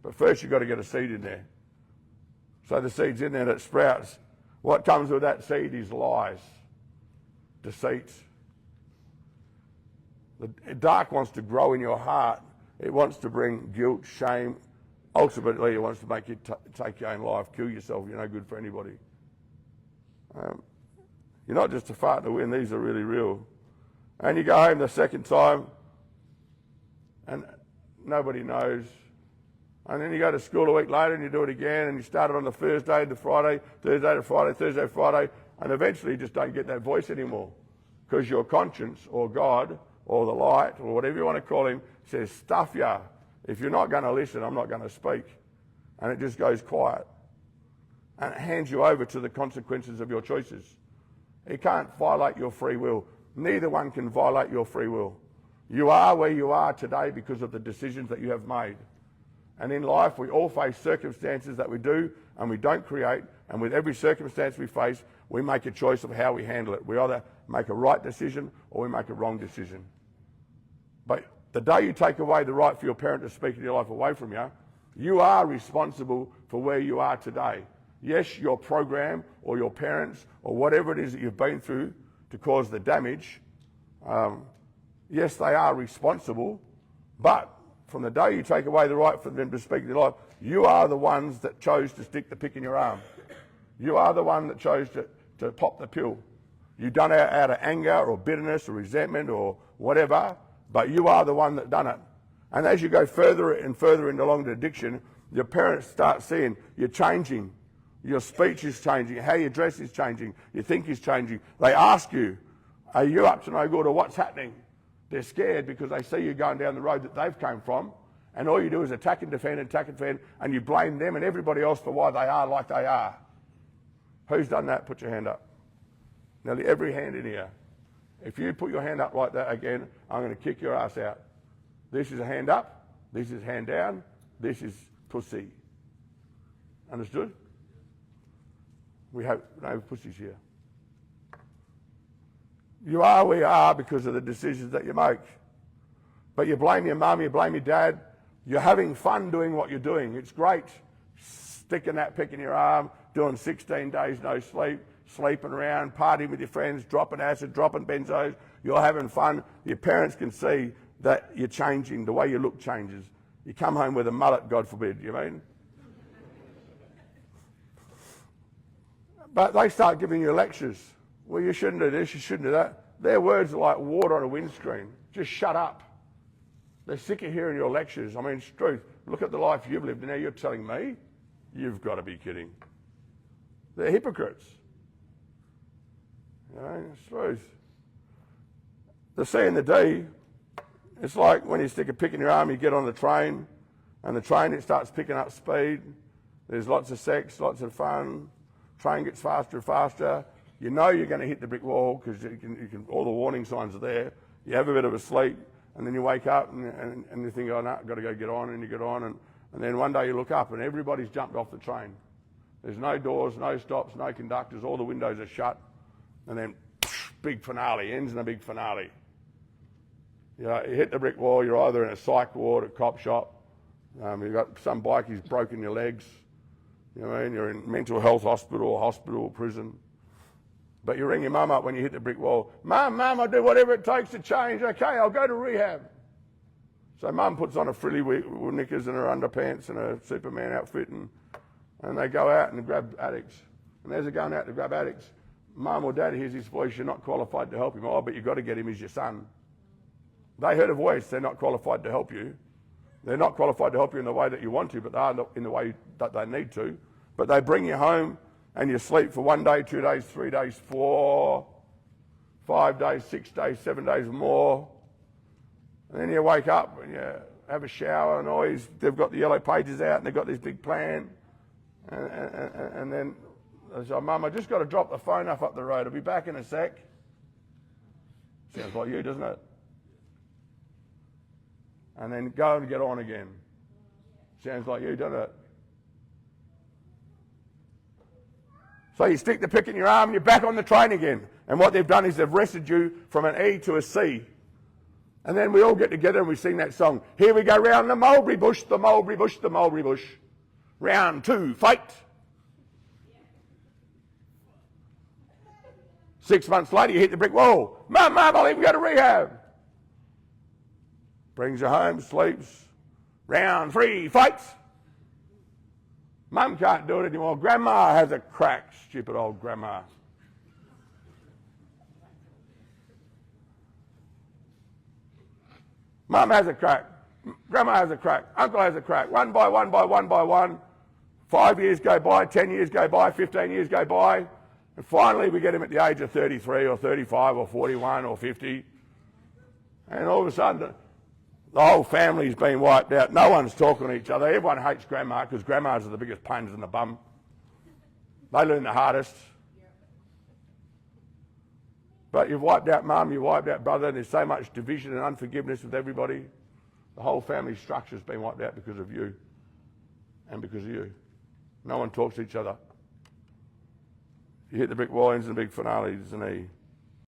But first you've got to get a seed in there. So the seed's in there that sprouts. What comes with that seed is lies, deceit. The dark wants to grow in your heart. It wants to bring guilt, shame. Ultimately, it wants to make you take your own life, kill yourself. You're no good for anybody. You're not just a fart in the wind. These are really real. And you go home the second time, and nobody knows. And then you go to school a week later, and you do it again, and you start it on the Thursday to Friday, Thursday to Friday, Thursday to Friday, and eventually you just don't get that voice anymore, because your conscience or God or the light or whatever you want to call him says, stuff ya. If you're not going to listen, I'm not going to speak. And it just goes quiet. And it hands you over to the consequences of your choices. It can't violate your free will. Neither one can violate your free will. You are where you are today because of the decisions that you have made. And in life, we all face circumstances that we do and we don't create. And with every circumstance we face, we make a choice of how we handle it. We either make a right decision or we make a wrong decision. But the day you take away the right for your parent to speak in your life away from you, you are responsible for where you are today. Yes, your program or your parents or whatever it is that you've been through to cause the damage, yes, they are responsible, but from the day you take away the right for them to speak in your life, you are the ones that chose to stick the pick in your arm. You are the one that chose to pop the pill. You've done it out of anger or bitterness or resentment or whatever, but you are the one that done it. And as you go further and further into along the addiction, your parents start seeing you're changing. Your speech is changing. How you dress is changing. You think is changing. They ask you, are you up to no good or what's happening? They're scared because they see you going down the road that they've come from, and all you do is attack and defend, and you blame them and everybody else for why they are like they are. Who's done that? Put your hand up. Nearly every hand in here. If you put your hand up like that again, I'm going to kick your ass out. This is a hand up. This is hand down. This is pussy. Understood? We have no pussies here. You are where you are because of the decisions that you make. But you blame your mum, you blame your dad. You're having fun doing what you're doing. It's great. Sticking that pick in your arm, doing 16 days no sleep, sleeping around, partying with your friends, dropping acid, dropping benzos. You're having fun. Your parents can see that you're changing. The way you look changes. You come home with a mullet, God forbid, you mean? But they start giving you lectures. Well, you shouldn't do this, you shouldn't do that. Their words are like water on a windscreen. Just shut up. They're sick of hearing your lectures. I mean, it's truth. Look at the life you've lived, and now you're telling me? You've got to be kidding. They're hypocrites. You know, it's truth. The C and the D, it's like when you stick a pick in your arm, you get on the train, and the train, it starts picking up speed. There's lots of sex, lots of fun. Train gets faster and faster. You know you're going to hit the brick wall because all the warning signs are there. You have a bit of a sleep, and then you wake up and you think, oh no, I've got to go get on, and you get on, and then one day you look up and everybody's jumped off the train. There's no doors, no stops, no conductors, all the windows are shut, and then big finale, ends in a big finale. You know, you hit the brick wall, you're either in a psych ward, a cop shop, you've got some bikie's broken your legs, you know what I mean? You're in mental health hospital, prison. But you ring your mum up when you hit the brick wall. Mum, I'll do whatever it takes to change. Okay, I'll go to rehab. So Mum puts on a frilly knickers and her underpants and a Superman outfit, and they go out and grab addicts. And as they're going out to grab addicts, Mum or Dad hears his voice, you're not qualified to help him. Oh, but you've got to get him as your son. They heard a voice, they're not qualified to help you. They're not qualified to help you in the way that you want to, but they are in the way that they need to. But they bring you home, and you sleep for 1 day, 2 days, 3 days, 4, 5 days, 6 days, 7 days or more. And then you wake up and you have a shower, and they've got the yellow pages out and they've got this big plan. And then I say, Mum, I just got to drop the phone off up the road. I'll be back in a sec. Sounds like you, doesn't it? And then go and get on again. Sounds like you, doesn't it? So you stick the pick in your arm and you're back on the train again. And what they've done is they've wrested you from an E to a C. And then we all get together and we sing that song. Here we go round the mulberry bush, the mulberry bush, the mulberry bush. Round 2, fight. 6 months later, you hit the brick wall. Mum, I believe we go to rehab. Brings you home, sleeps. Round 3, fights. Mum can't do it anymore. Grandma has a crack. Stupid old grandma. Mum has a crack. Grandma has a crack. Uncle has a crack. One by one by one by one. 5 years go by, 10 years go by, 15 years go by. And finally we get him at the age of 33 or 35 or 41 or 50. And all of a sudden the whole family's been wiped out. No one's talking to each other. Everyone hates grandma because grandmas are the biggest pains in the bum. They learn the hardest. But you've wiped out mum, you've wiped out brother, and there's so much division and unforgiveness with everybody. The whole family structure's been wiped out because of you and because of you. No one talks to each other. You hit the brick wall, ends in a big finale, doesn't he?